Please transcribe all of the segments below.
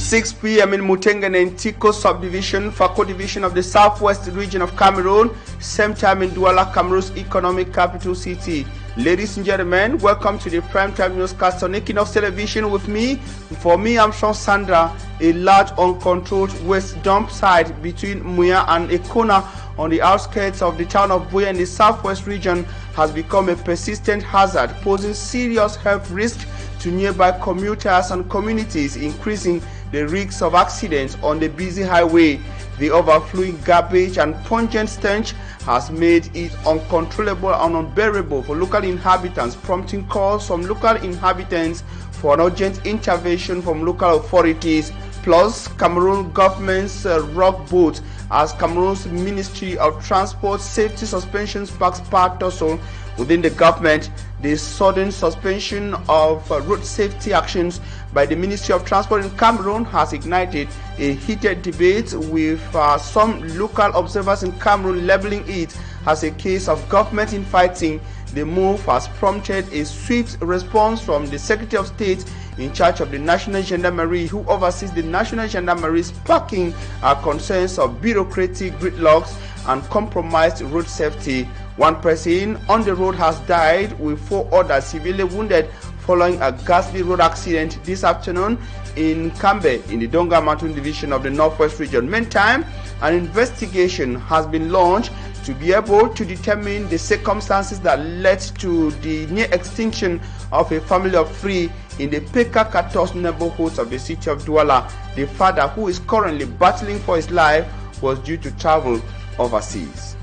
6 p.m. in Mutengene and Tiko subdivision, Fako division of the southwest region of Cameroon, same time in Douala, Cameroon's economic capital city. Ladies and gentlemen, welcome to the primetime newscast on Equinoxe television with me. For me, I'm Sean Sandra. A large uncontrolled waste dump site between Muya and Ekona on the outskirts of the town of Buea in the southwest region has become a persistent hazard, posing serious health risks to nearby commuters and communities, increasing the risks of accidents on the busy highway. The overflowing garbage and pungent stench has made it uncontrollable and unbearable for local inhabitants, prompting calls from local inhabitants for an urgent intervention from local authorities. Plus, Cameroon government's rock boat as Cameroon's Ministry of Transport Safety suspension sparks power tussle within the government. The sudden suspension of road safety actions by the Ministry of Transport in Cameroon has ignited a heated debate, with some local observers in Cameroon labeling it as a case of government infighting. The move has prompted a swift response from the Secretary of State in charge of the National Gendarmerie, who oversees the National Gendarmerie, sparking concerns of bureaucratic gridlocks and compromised road safety. One person on the road has died, with 4 others severely wounded following a ghastly road accident this afternoon in Kambe in the Donga Mountain division of the northwest region. Meantime, an investigation has been launched to be able to determine the circumstances that led to the near extinction of a family of 3 in the Peka Katos neighborhoods of the city of Douala. The father, who is currently battling for his life, was due to travel overseas.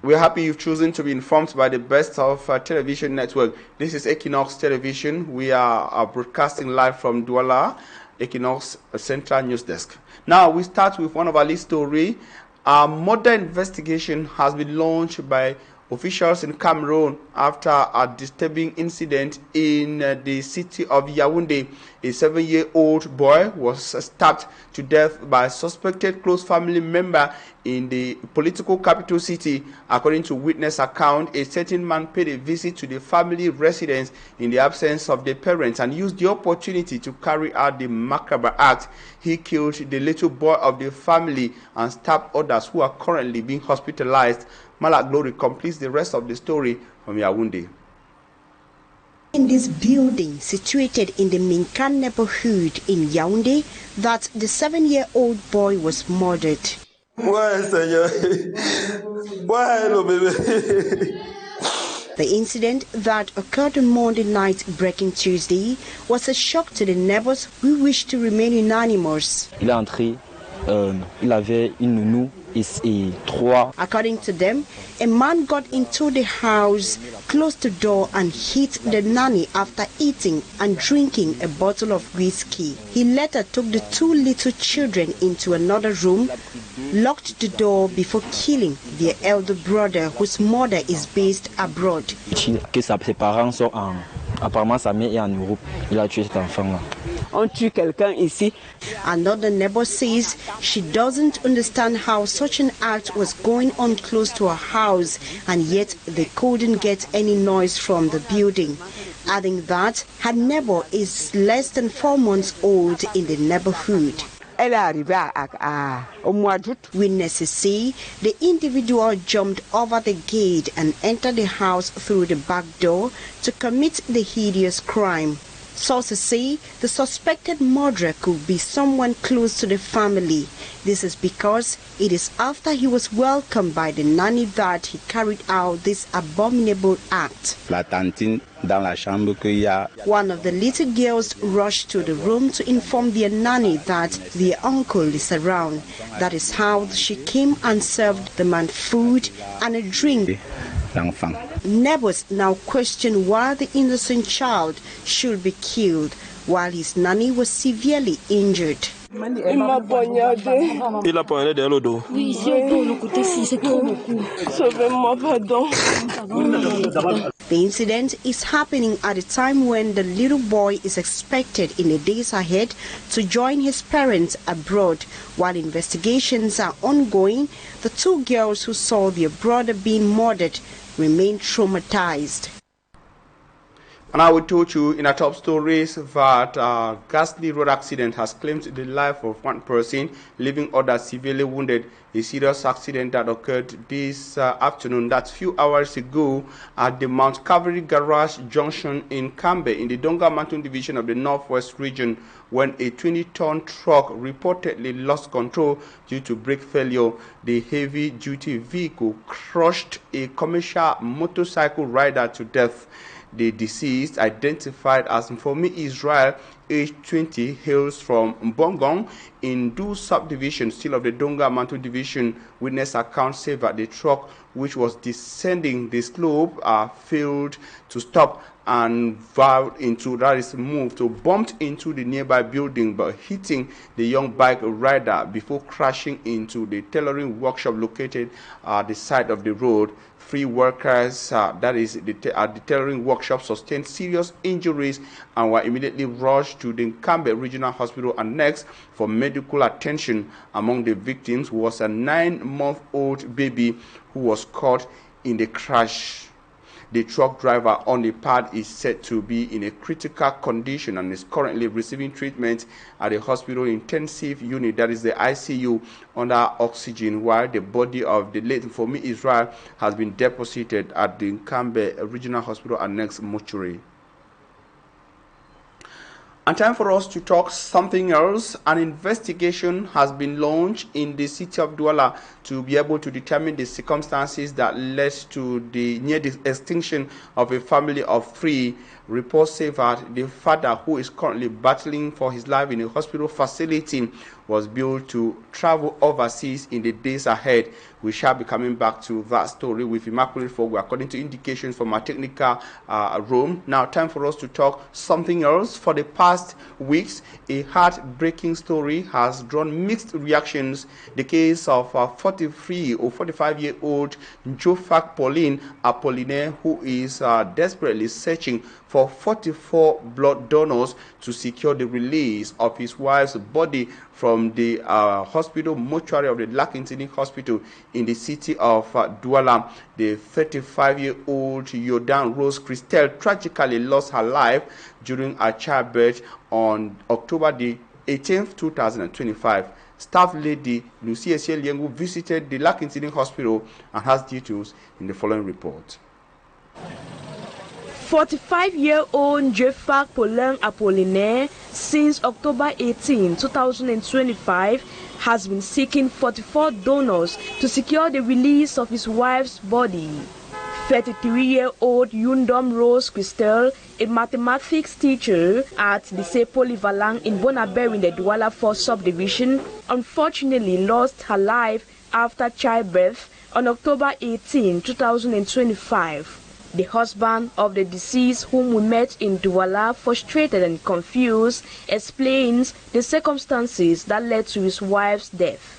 We're happy you've chosen to be informed by the best of television network. This is Equinoxe Television. We are broadcasting live from Douala, Equinoxe Central News Desk. Now, we start with one of our lead story. A murder investigation has been launched by officials in Cameroon after a disturbing incident in the city of Yaoundé. A 7-year-old boy was stabbed to death by a suspected close family member in the political capital city. According to witness account, a certain man paid a visit to the family residence in the absence of the parents and used the opportunity to carry out the macabre act. He killed the little boy of the family and stabbed others who are currently being hospitalized. Malak Glory completes the rest of the story from Yaoundé. In this building situated in the Minkan neighborhood in Yaoundé, that the 7-year-old boy was murdered. The incident that occurred on Monday night, breaking Tuesday, was a shock to the neighbors who wished to remain anonymous. Il est entré, il avait une nounou et 3. According to them, a man got into the house, closed the door and hit the nanny after eating and drinking a bottle of whiskey. He later took the 2 little children into another room, locked the door before killing their elder brother, whose mother is based abroad. Que ses parents sont apparemment sa mère est en Europe. Il a tué cet enfant-là. On tue quelqu'un ici. Another neighbor says she doesn't understand how such an act was going on close to her house, and yet they couldn't get any noise from the building, adding that her neighbor is less than 4 months old in the neighborhood. Elle est arrivée au mois d'août. Witnesses say the individual jumped over the gate and entered the house through the back door to commit the hideous crime. Sources say the suspected murderer could be someone close to the family. This is because it is after he was welcomed by the nanny that he carried out this abominable act. One of the little girls rushed to the room to inform their nanny that their uncle is around. That is how she came and served the man food and a drink. Neighbors now question why the innocent child should be killed while his nanny was severely injured. Il m'a poignardé. Il a poignardé dans le dos. Oui, c'est trop beaucoup. Sauvez-moi, pardon. The incident is happening at a time when the little boy is expected in the days ahead to join his parents abroad. While investigations are ongoing, the two girls who saw their brother being murdered remain traumatized. And I will told you in our top stories that a ghastly road accident has claimed the life of one person, leaving others severely wounded. A serious accident that occurred this afternoon, that's few hours ago, at the Mount Calvary Garage Junction in Cambe, in the Donga Mountain Division of the Northwest region, when a 20-ton truck reportedly lost control due to brake failure. The heavy-duty vehicle crushed a commercial motorcycle rider to death. The deceased, identified as Mfomi Israel, age 20, hails from Mbongong in Nous subdivision, still of the Donga Mountain Division. Witness accounts say that the truck, which was descending the slope, failed to stop and bumped into the nearby building, but hitting the young bike rider before crashing into the tailoring workshop located at the side of the road. 3 workers, at the tailoring workshop, sustained serious injuries and were immediately rushed to the Cambe Regional Hospital and next for medical attention. Among the victims was a 9-month-old baby who was caught in the crash. The truck driver on the pad is said to be in a critical condition and is currently receiving treatment at the hospital intensive unit, that is the ICU, under oxygen, while the body of the late Mfomi Israel has been deposited at the Cambe Regional Hospital and next mortuary. And time for us to talk something else. An investigation has been launched in the city of Douala to be able to determine the circumstances that led to the near extinction of a family of 3. Reports say that the father, who is currently battling for his life in a hospital facility, was billed to travel overseas in the days ahead. We shall be coming back to that story with Immaculate Fogo, according to indications from our technical room. Now, time for us to talk something else. For the past weeks, a heartbreaking story has drawn mixed reactions. The case of 43 or 45-year-old Jofak Pauline Apollinaire, who is desperately searching for 44 blood donors to secure the release of his wife's body from the hospital mortuary of the Lakintini Hospital in the city of Douala. The 35-year-old Yodan Rose Christelle tragically lost her life during her childbirth on October the 18th, 2025. Staff lady Lucia Liengu visited the Lakintini Hospital and has details in the following report. 45-year-old Jofak Pauline Apollinaire, since October 18, 2025, has been seeking 44 donors to secure the release of his wife's body. 33-year-old Yundom Rose Christelle, a mathematics teacher at the Polyvalent in Bonaber in the Douala 4 subdivision, unfortunately lost her life after childbirth on October 18, 2025. The husband of the deceased, whom we met in Douala, frustrated and confused, explains the circumstances that led to his wife's death.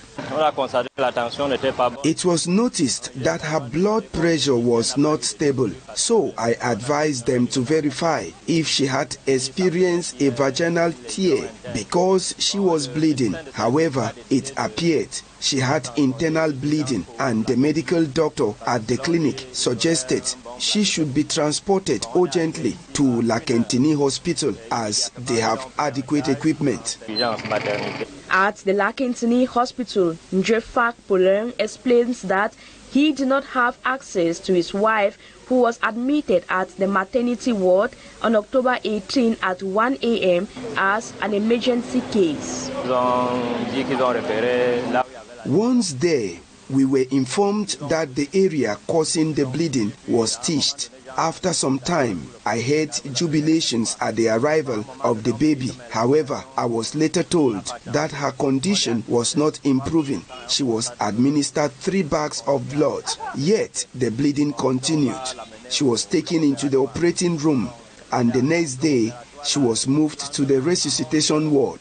It was noticed that her blood pressure was not stable, so I advised them to verify if she had experienced a vaginal tear because she was bleeding. However, it appeared she had internal bleeding, and the medical doctor at the clinic suggested she should be transported urgently to Lakintini Hospital as they have adequate equipment. At the Lakintini Hospital, Jofak Pauline explains that he did not have access to his wife, who was admitted at the maternity ward on October 18 at 1 a.m. as an emergency case. Once there, we were informed that the area causing the bleeding was stitched. After some time, I heard jubilations at the arrival of the baby. However, I was later told that her condition was not improving. She was administered 3 bags of blood, yet the bleeding continued. She was taken into the operating room, and the next day, she was moved to the resuscitation ward.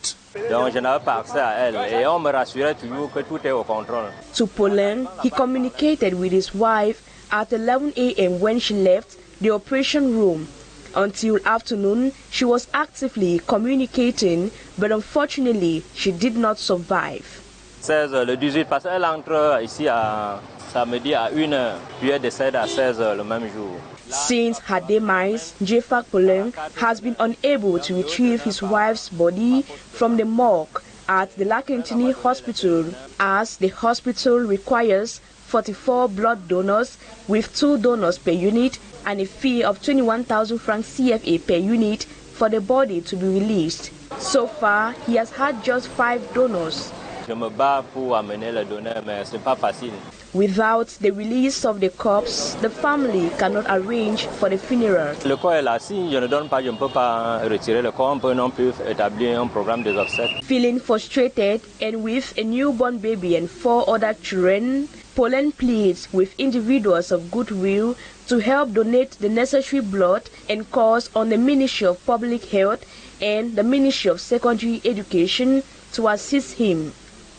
Donc je n'avais pas accès à elle et on me rassurait toujours que tout est au contrôle. To Polen, he communicated with his wife at 11 a.m. when she left the operation room. Until afternoon, she was actively communicating, but unfortunately, she did not survive. 16h le 18 parce qu'elle entre ici à samedi à 1h, puis elle décède à 16h le même jour. Since her demise, Jefak Polen has been unable to retrieve his wife's body from the morgue at the Lakentini Hospital, as the hospital requires 44 blood donors with 2 donors per unit and a fee of 21,000 francs CFA per unit for the body to be released. So far, he has had just 5 donors. Je me bats pour amener les donneurs, mais ce n'est pas facile. Without the release of the corpse, the family cannot arrange for the funeral. Le corps est là, si je ne donne pas, je ne peux pas retirer le corps, on peut non plus établir un programme des obsèques. Feeling frustrated and with a newborn baby and 4 other children, Polen pleads with individuals of goodwill to help donate the necessary blood and calls on the Ministry of Public Health and the Ministry of Secondary Education to assist him.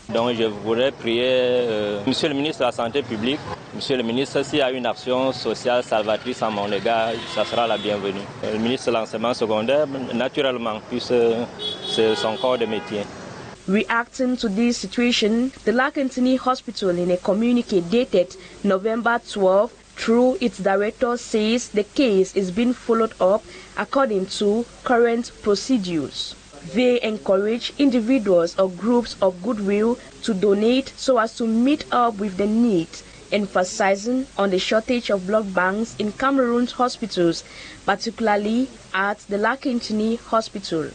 Donc je voudrais prier Monsieur le ministre de la Santé publique, Monsieur le ministre, s'il y a une action sociale salvatrice à mon égard, ça sera la bienvenue. Le ministre de l'enseignement secondaire, naturellement, puisque c'est son corps de métier. Reacting to this situation, the Lakentini Hospital, in a communique dated November 12, through its director, says the case is being followed up according to current procedures. They encourage individuals or groups of goodwill to donate so as to meet up with the need, emphasizing on the shortage of blood banks in Cameroon's hospitals, particularly at the Lakentini Hospital.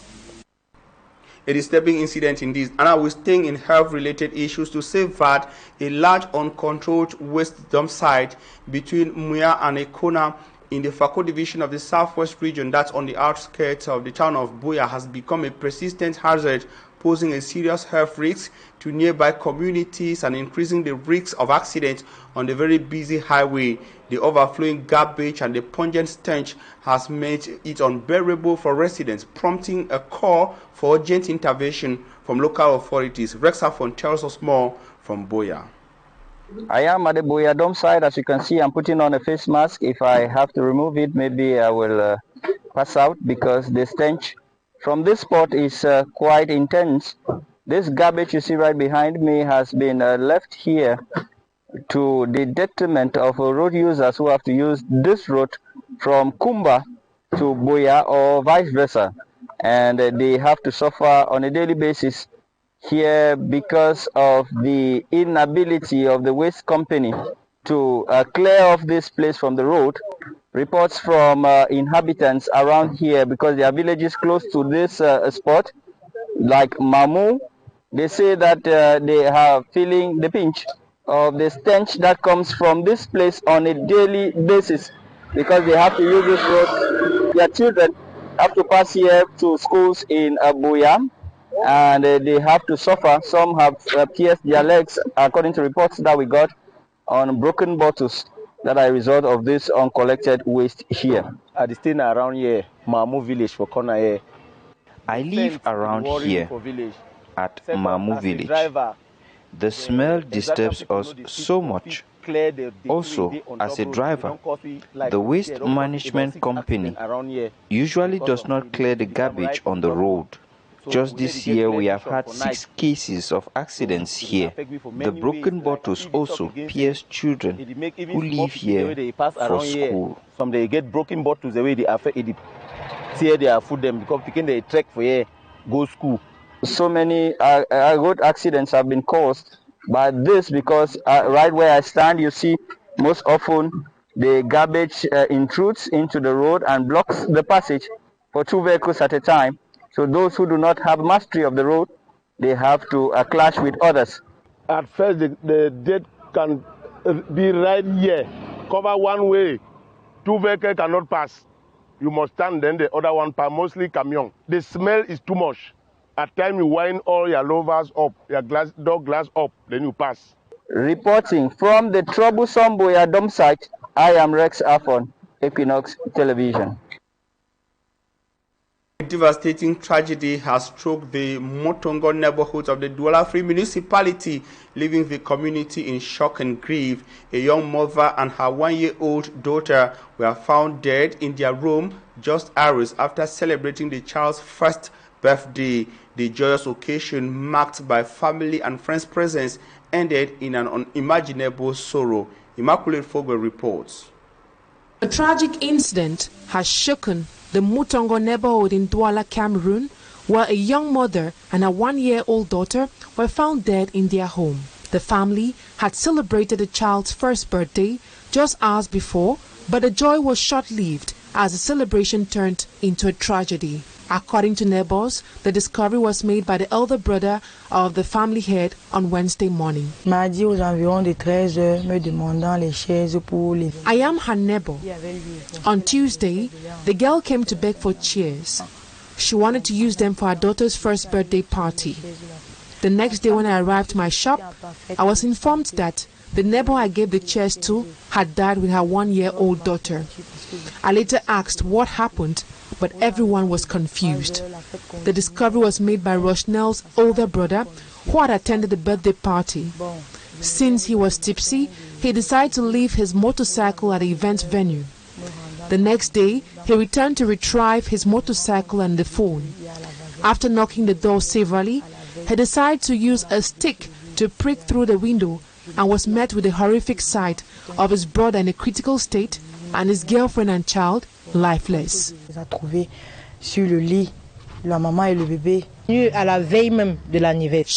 A disturbing incident indeed, and I was staying in health-related issues to say that a large uncontrolled waste dump site between Muya and Ekona in the Fako division of the Southwest region, that's on the outskirts of the town of Buea, has become a persistent hazard, posing a serious health risk to nearby communities and increasing the risk of accidents on the very busy highway. The overflowing garbage and the pungent stench has made it unbearable for residents, prompting a call for urgent intervention from local authorities. Rex Afon tells us more from Buea. I am at the Buea dump site. As you can see, I'm putting on a face mask. If I have to remove it, maybe I will pass out because the stench from this spot is quite intense. This garbage you see right behind me has been left here to the detriment of road users who have to use this road from Kumba to Buea or vice versa. And they have to suffer on a daily basis here because of the inability of the waste company to clear off this place from the road. Reports from inhabitants around here, because there are villages close to this spot, like Mamu, they say that they are feeling the pinch of the stench that comes from this place on a daily basis, because they have to use this road. Their children have to pass here to schools in Buea, and they have to suffer. Some have pierced their legs, according to reports that we got, on broken bottles that are a result of this uncollected waste here. I stay around here, Mamu village for corner here. I live around here at Mamu village. The smell disturbs us so much. Also, as a driver, the waste management company usually does not clear the garbage on the road. Just this year, we have had 6 cases of accidents here. The broken bottles also pierce children who live here for school. Some they get broken bottles the way they affect it, tear their food them because they trek for here, go school. So many road accidents have been caused by this because right where I stand, you see most often the garbage intrudes into the road and blocks the passage for 2 vehicles at a time. So those who do not have mastery of the road, they have to clash with others. At first, the dead can be right here, cover one way. 2 vehicles cannot pass. You must stand, then the other one pass, mostly camion. The smell is too much. At times, you wind all your louvers up, your door glass up, then you pass. Reporting from the troublesome Buea dump site, I am Rex Afon, Equinoxe Television. devastating tragedy has struck the Motongo neighborhood of the Douala Free municipality, leaving the community in shock and grief. A young mother and her 1-year-old daughter were found dead in their room just hours after celebrating the child's first birthday. The joyous occasion, marked by family and friends' presence, ended in an unimaginable sorrow. Immaculate Fogel reports. A tragic incident has shaken the Motongo neighborhood in Douala, Cameroon, where a young mother and a 1-year-old daughter were found dead in their home. The family had celebrated the child's first birthday just hours before, but the joy was short-lived as the celebration turned into a tragedy. According to neighbors, the discovery was made by the elder brother of the family head on Wednesday morning. I am her neighbor. On Tuesday, the girl came to beg for chairs. She wanted to use them for her daughter's first birthday party. The next day when I arrived to my shop, I was informed that the neighbor I gave the chairs to had died with her 1-year-old daughter. I later asked what happened, but everyone was confused. The discovery was made by Rochnell's older brother, who had attended the birthday party. Since he was tipsy, he decided to leave his motorcycle at the event venue. The next day, he returned to retrieve his motorcycle and the phone. After knocking the door severely, he decided to use a stick to prick through the window and was met with the horrific sight of his brother in a critical state and his girlfriend and child lifeless. She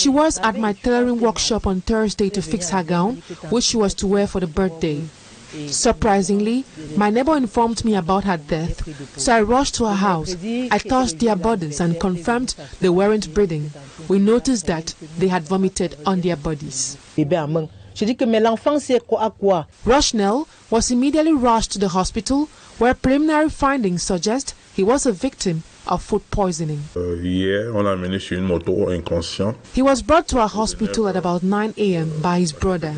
was at my tailoring workshop on Thursday to fix her gown, which she was to wear for the birthday. Surprisingly, my neighbor informed me about her death, so I rushed to her house. I touched their bodies and confirmed they weren't breathing. We noticed that they had vomited on their bodies. Rochnell was immediately rushed to the hospital, where preliminary findings suggest he was a victim of food poisoning. He was brought to a hospital at about 9 a.m. by his brother.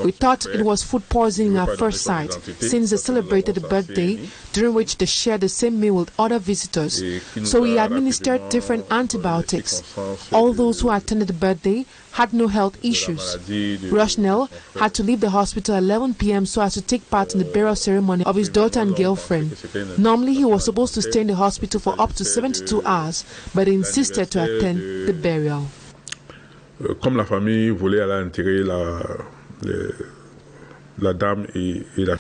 We thought it was food poisoning at first sight, since they celebrated the birthday, during which they shared the same meal with other visitors, so we administered different antibiotics. All those who attended the birthday had no health issues. Rochnell had to leave the hospital at 11 p.m. so as to take part in the burial ceremony of his daughter and girlfriend. Normally, he was supposed to stay in the hospital for up to 72 hours, but he insisted to attend the burial.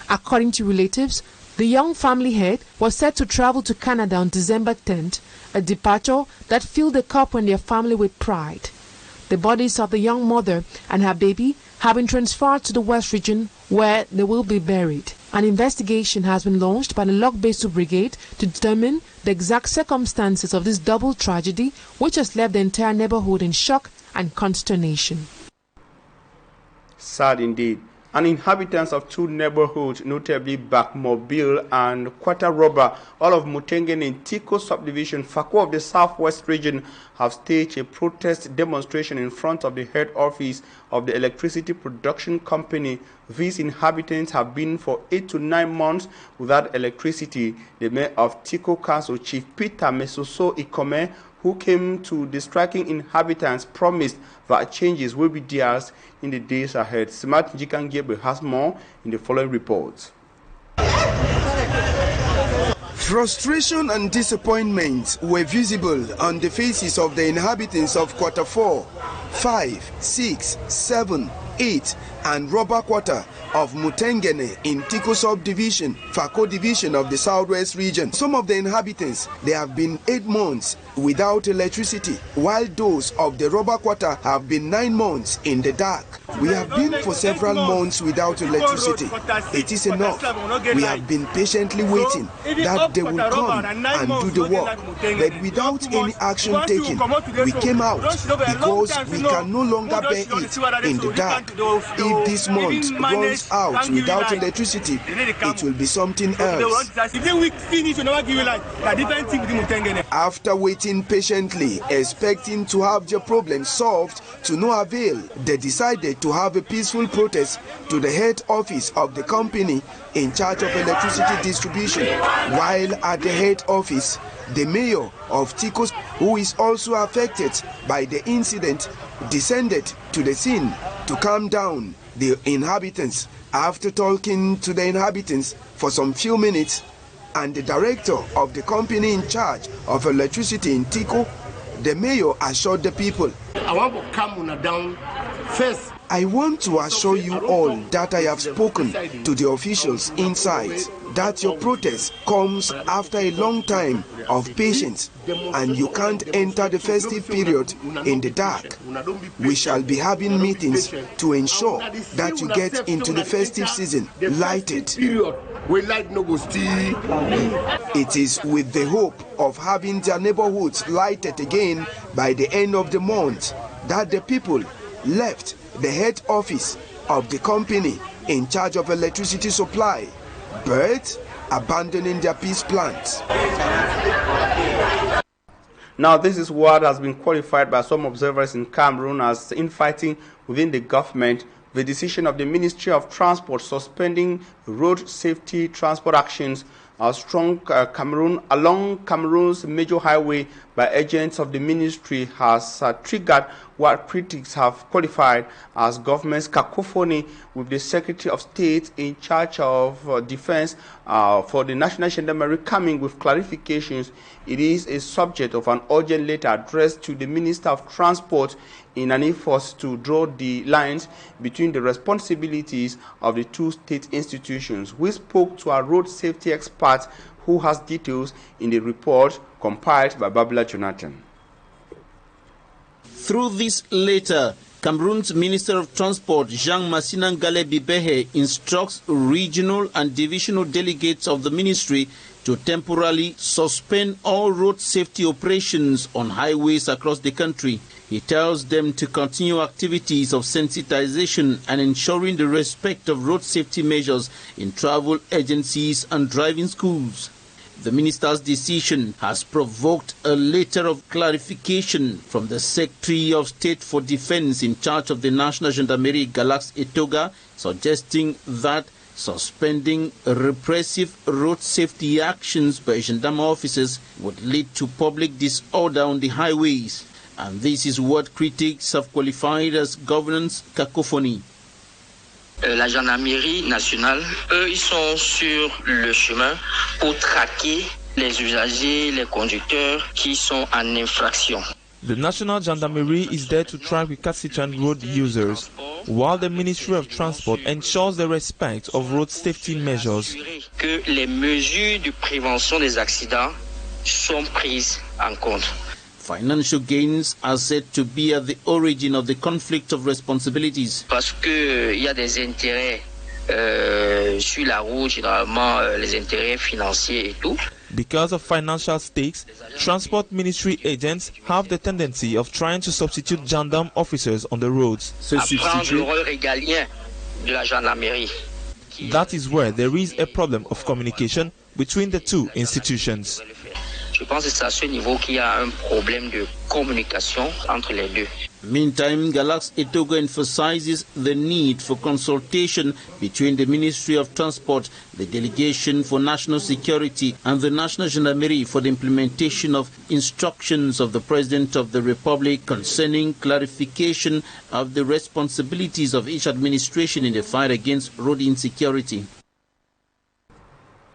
According to relatives, the young family head was set to travel to Canada on December 10th, a departure that filled the couple and their family with pride. The bodies of the young mother and her baby have been transferred to the West region, where they will be buried. An investigation has been launched by the Lokbesu Brigade to determine the exact circumstances of this double tragedy, which has left the entire neighborhood in shock and consternation. Sad indeed. And inhabitants of two neighborhoods, notably Bakmobile and Kwataroba, all of Mutengene in Tiko subdivision, Fako of the Southwest region, have staged a protest demonstration in front of the head office of the electricity production company. These inhabitants have been for 8 to 9 months without electricity. The mayor of Tiko Council, Chief Peter Mesoso Ikome, who came to the striking inhabitants, promised that changes will be theirs in the days ahead. Smart Njikangebe has more in the following report. Frustration and disappointment were visible on the faces of the inhabitants of Quarter 4, 5, 6, 7, 8 and Rubber Quarter of Mutengene in Tiko subdivision, Fako division of the Southwest region. Some of the inhabitants, they have been 8 months without electricity, while those of the Rubber Quarter have been 9 months in the dark. We have been for several months without electricity. It is enough. We have been patiently waiting that they will come and do the work, but without any action taken. We came out because we can no longer bear it in the dark. If this month runs out without electricity, it will be something else. After waiting patiently, expecting to have their problem solved to no avail, they decided to have a peaceful protest to the head office of the company in charge of electricity distribution. While at the head office, The mayor of Tikos, who is also affected by the incident, descended to the scene to calm down the inhabitants. After talking to the inhabitants for some few minutes, and the director of the company in charge of electricity in Tiko, the mayor assured the people, I want to calm down first. I want to assure you all that I have spoken to the officials inside, that your protest comes after a long time of patience and you can't enter the festive period in the dark. We shall be having meetings to ensure that you get into the festive season lighted. It is with the hope of having their neighborhoods lighted again by the end of the month that the people left the head office of the company in charge of electricity supply, but abandoning their peace plans. Now, this is what has been qualified by some observers in Cameroon as infighting within the government. The decision of the Ministry of Transport suspending road safety transport actions strong Cameroon along Cameroon's major highway by agents of the ministry has triggered what critics have qualified as government's cacophony, with the Secretary of State in charge of defense for the National Gendarmerie coming with clarifications. It is a subject of an urgent letter addressed to the Minister of Transport in an effort to draw the lines between the responsibilities of the two state institutions. We spoke to a road safety expert who has details in the report compiled by Babla Jonathan. Through this letter, Cameroon's Minister of Transport, Jean Massinangale Bibehe, instructs regional and divisional delegates of the ministry to temporarily suspend all road safety operations on highways across the country. He tells them to continue activities of sensitization and ensuring the respect of road safety measures in travel agencies and driving schools. The minister's decision has provoked a letter of clarification from the Secretary of State for Defense in charge of the National Gendarmerie, Galax Etoga, suggesting that suspending repressive road safety actions by gendarme officers would lead to public disorder on the highways. And this is what critics have qualified as governance cacophony. La gendarmerie nationale, eux, ils sont sur le chemin pour traquer les usagers, les conducteurs qui sont en infraction. The National Gendarmerie is there to track recalcitrant road users, while the Ministry of Transport ensures the respect of road safety measures. Que les mesures de prévention des accidents sont prises en compte. Financial gains are said to be at the origin of the conflict of responsibilities. Parce que y a des intérêts sur la route, généralement les intérêts financiers et tout. Because of financial stakes, transport ministry agents have the tendency of trying to substitute gendarme officers on the roads. Apprendre le rôle régalien de la gendarmerie. That is where there is a problem of communication between the two institutions. Je pense que c'est à ce niveau qu'il y a un problème de communication entre les deux. Meantime, Galax Etoga emphasizes the need for consultation between the Ministry of Transport, the Delegation for National Security, and the National Gendarmerie for the implementation of instructions of the President of the Republic concerning clarification of the responsibilities of each administration in the fight against road insecurity.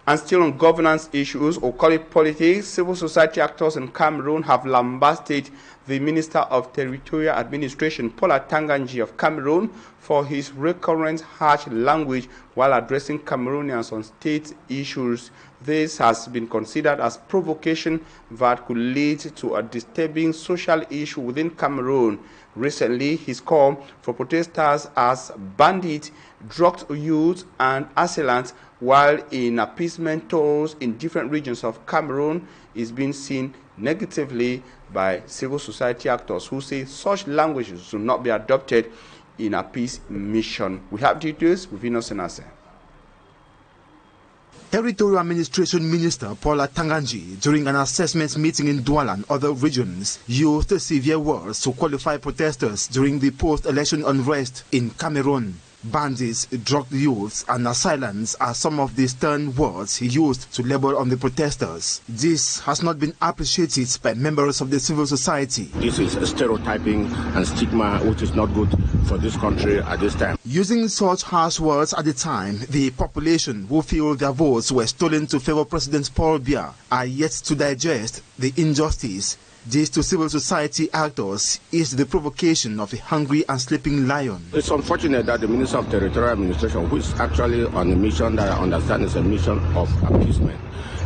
And still on governance issues, or call it politics, civil society actors in Cameroon have lambasted the Minister of Territorial Administration, Paul Atanganji of Cameroon, for his recurrent harsh language while addressing Cameroonians on state issues. This has been considered as provocation that could lead to a disturbing social issue within Cameroon. Recently, his call for protesters as bandits, drugged youth, and assailants while in appeasement tours in different regions of Cameroon is being seen negatively by civil society actors who say such languages should not be adopted in a peace mission. We have details with Equinoxe. Territorial Administration Minister Paul Atanganji, during an assessment meeting in Douala and other regions, used severe words to qualify protesters during the post-election unrest in Cameroon. Bandits, drug youths and assailants are some of the stern words he used to label on the protesters. This has not been appreciated by members of the civil society. This is a stereotyping and stigma which is not good for this country at this time. Using such harsh words at the time, the population who feel their votes were stolen to favor President Paul Biya are yet to digest the injustice. This to civil society actors is the provocation of a hungry and sleeping lion. It's unfortunate that the Minister of Territorial Administration, who is actually on a mission that I understand is a mission of appeasement,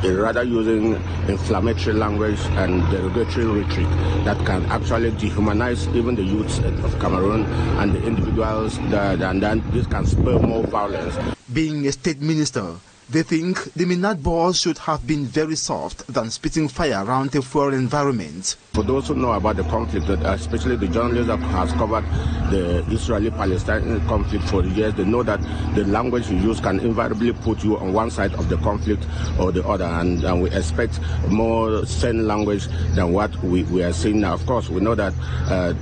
is rather using inflammatory language and derogatory rhetoric that can actually dehumanize even the youths of Cameroon and the individuals, and then this can spur more violence. Being a state minister, they think the Minad boss should have been very soft than spitting fire around a foreign environment. For those who know about the conflict, especially the journalist that has covered the Israeli-Palestinian conflict for years, they know that the language you use can invariably put you on one side of the conflict or the other, and we expect more stern language than what we are seeing now. Of course, we know that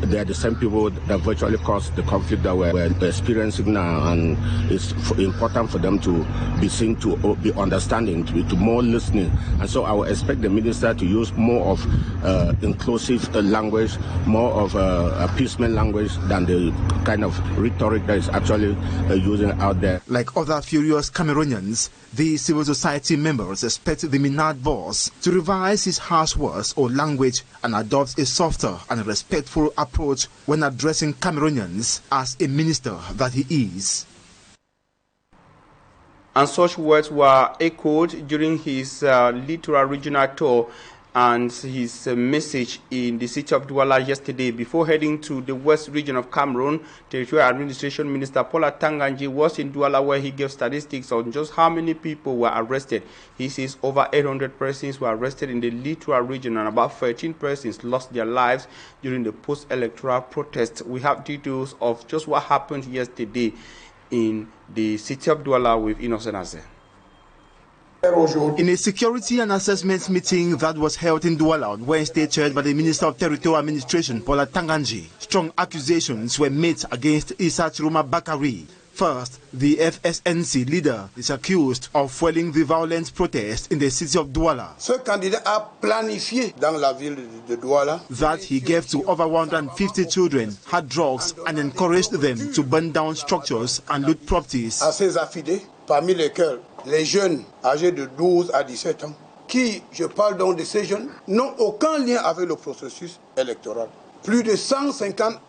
they are the same people that virtually caused the conflict that we're experiencing now, and it's important for them to be seen to be understanding, to be more listening, and so I would expect the minister to use more of inclusive language, more of appeasement language than the kind of rhetoric that is actually using out there. Like other furious Cameroonians, the civil society members expect the Minad boss to revise his harsh words or language and adopt a softer and respectful approach when addressing Cameroonians as a minister that he is. And such words were echoed during his Littoral regional tour and his message in the city of Douala yesterday. Before heading to the west region of Cameroon, Territorial Administration Minister Paula Tanganji was in Douala, where he gave statistics on just how many people were arrested. He says over 800 persons were arrested in the Littoral region and about 13 persons lost their lives during the post-electoral protests. We have details of just what happened yesterday in the city of Douala with Equinoxe. In a security and assessment meeting that was held in Douala on Wednesday, chaired by the Minister of Territorial Administration, Paula Tanganji, strong accusations were made against Issa Chiruma Bakari. First, the FSNC leader is accused of fueling the violent protest in the city of Douala. Ce candidat a planifié dans la ville de Douala that he gave to over 150 children, had drugs and encouraged them to burn down structures and loot properties. À ses affidés, parmi lesquels les jeunes âgés de 12 à 17 ans, qui, je parle donc de ces jeunes, n'ont aucun lien avec le processus électoral. Plus de 150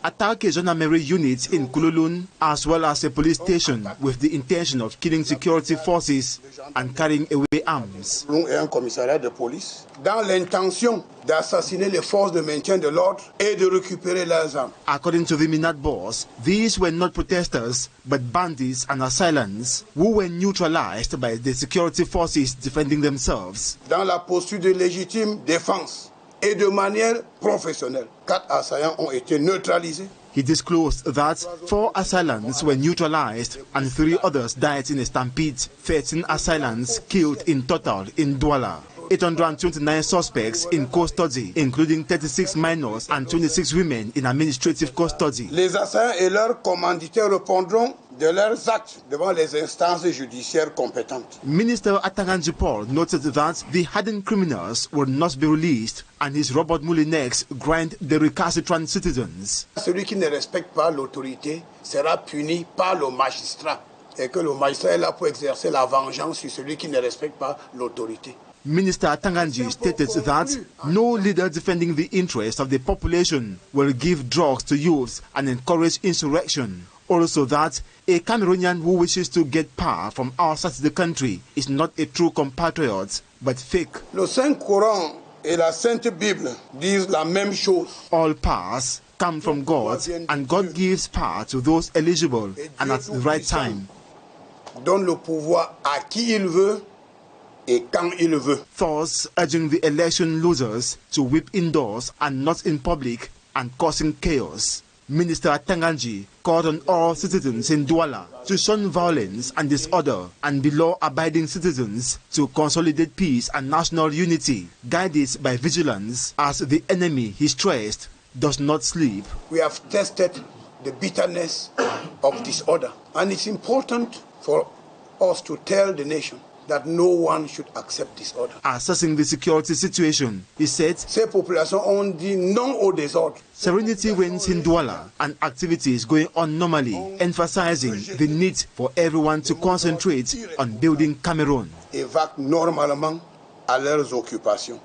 attack a gendarmerie unit in Kululun as well as a police station with the intention of killing security forces and carrying away arms. Et un commissariat de police dans l'intention d'assassiner les forces de maintien de l'ordre et de récupérer leurs armes. According to the Minad boss, these were not protesters but bandits and assailants who were neutralized by the security forces defending themselves. Dans la posture de légitime défense et de manière professionnelle, 4 assaillants ont été neutralisés. He disclosed that 4 assailants were neutralized and 3 others died in a stampede. 13 assailants killed in total in Douala. 829 suspects in custody, including 36 minors and 26 women in administrative custody. Les assaillants et leurs commanditaires répondront de leurs actes devant les instances judiciaires compétentes. Minister Tanganji Paul noted that the hardened criminals will not be released and his robot Moulinex grind the recalcitrant citizens. Celui qui ne respecte pas l'autorité sera puni par le magistrat et que le magistrat est là pour exercer la vengeance sur celui qui ne respecte pas l'autorité. Minister Tanganji stated that no leader defending the interests of the population will give drugs to youths and encourage insurrection. Also that a Cameroonian who wishes to get power from outside the country is not a true compatriot, but fake. Le Saint-Coran et la Sainte Bible disent la même chose. All powers come from God, and God gives power to those eligible and at the right time. Donne le pouvoir à qui il veut et quand il veut. Thus urging the election losers to whip indoors and not in public and causing chaos. Minister Tanganji called on all citizens in Douala to shun violence and disorder and be law-abiding citizens to consolidate peace and national unity, guided by vigilance as the enemy, he stressed, does not sleep. We have tested the bitterness of disorder. And it's important for us to tell the nation that no one should accept disorder. Assessing the security situation, he said, Ces populations ont dit non au désordre. Serenity reigns in Douala and activities going on normally, emphasizing the need for everyone to concentrate on building Cameroon. Et vaquent normalement à leurs occupations.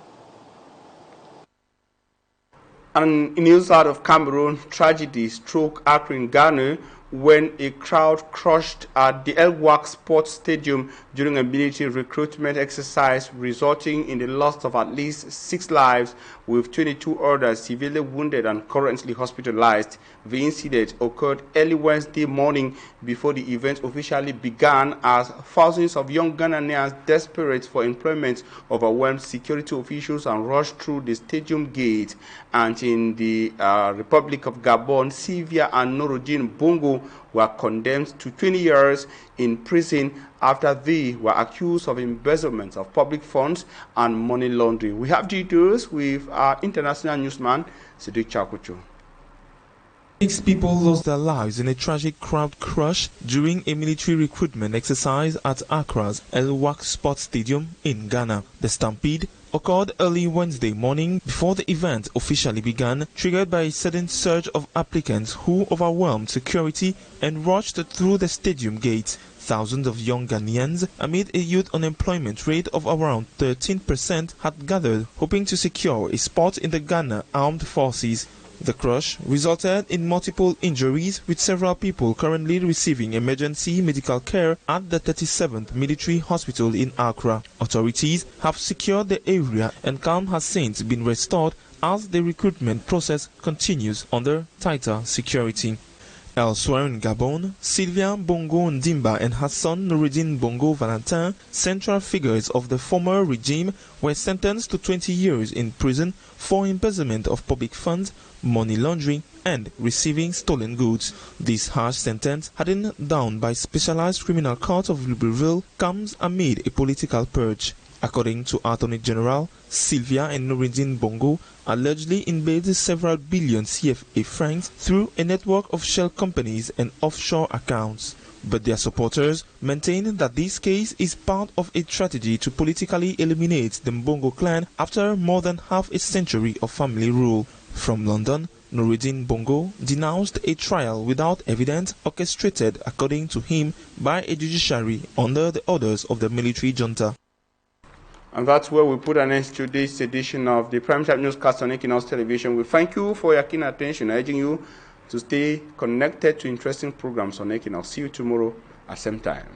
And in news out of Cameroon, tragedy struck Accra in Ghana when a crowd crushed at the Equinoxe Sports Stadium during a military recruitment exercise, resulting in the loss of at least 6 lives, with 22 others severely wounded and currently hospitalized. The incident occurred early Wednesday morning before the event officially began, as thousands of young Ghanaians desperate for employment overwhelmed security officials and rushed through the stadium gate. And in the Republic of Gabon, Sylvia and Noureddine Bongo were condemned to 20 years in prison after they were accused of embezzlement of public funds and money laundering. We have details with our international newsman, Siddiq Chakucho. 6 people lost their lives in a tragic crowd crush during a military recruitment exercise at Accra's Equinoxe Sports Stadium in Ghana. The stampede occurred early Wednesday morning before the event officially began, triggered by a sudden surge of applicants who overwhelmed security and rushed through the stadium gate. Thousands of young Ghanaians, amid a youth unemployment rate of around 13%, had gathered hoping to secure a spot in the Ghana Armed Forces. The crush resulted in multiple injuries, with several people currently receiving emergency medical care at the 37th Military Hospital in Accra. Authorities have secured the area and calm has since been restored as the recruitment process continues under tighter security. Elsewhere in Gabon, Sylvia Bongo Ndimba and her son Noureddine Bongo Valentin, central figures of the former regime, were sentenced to 20 years in prison for embezzlement of public funds, money laundering, and receiving stolen goods. This harsh sentence, handed down by Specialized Criminal Court of Libreville, comes amid a political purge. According to Attorney General, Sylvia and Noureddine Bongo allegedly embezzled several billion CFA francs through a network of shell companies and offshore accounts. But their supporters maintain that this case is part of a strategy to politically eliminate the Bongo clan after more than half a century of family rule. From London, Noureddine Bongo denounced a trial without evidence orchestrated, according to him, by a judiciary under the orders of the military junta. And that's where we put an end to this edition of the Primetime Newscast on Equinoxe Television. We thank you for your keen attention, urging you to stay connected to interesting programs on Equinoxe. See you tomorrow at same time.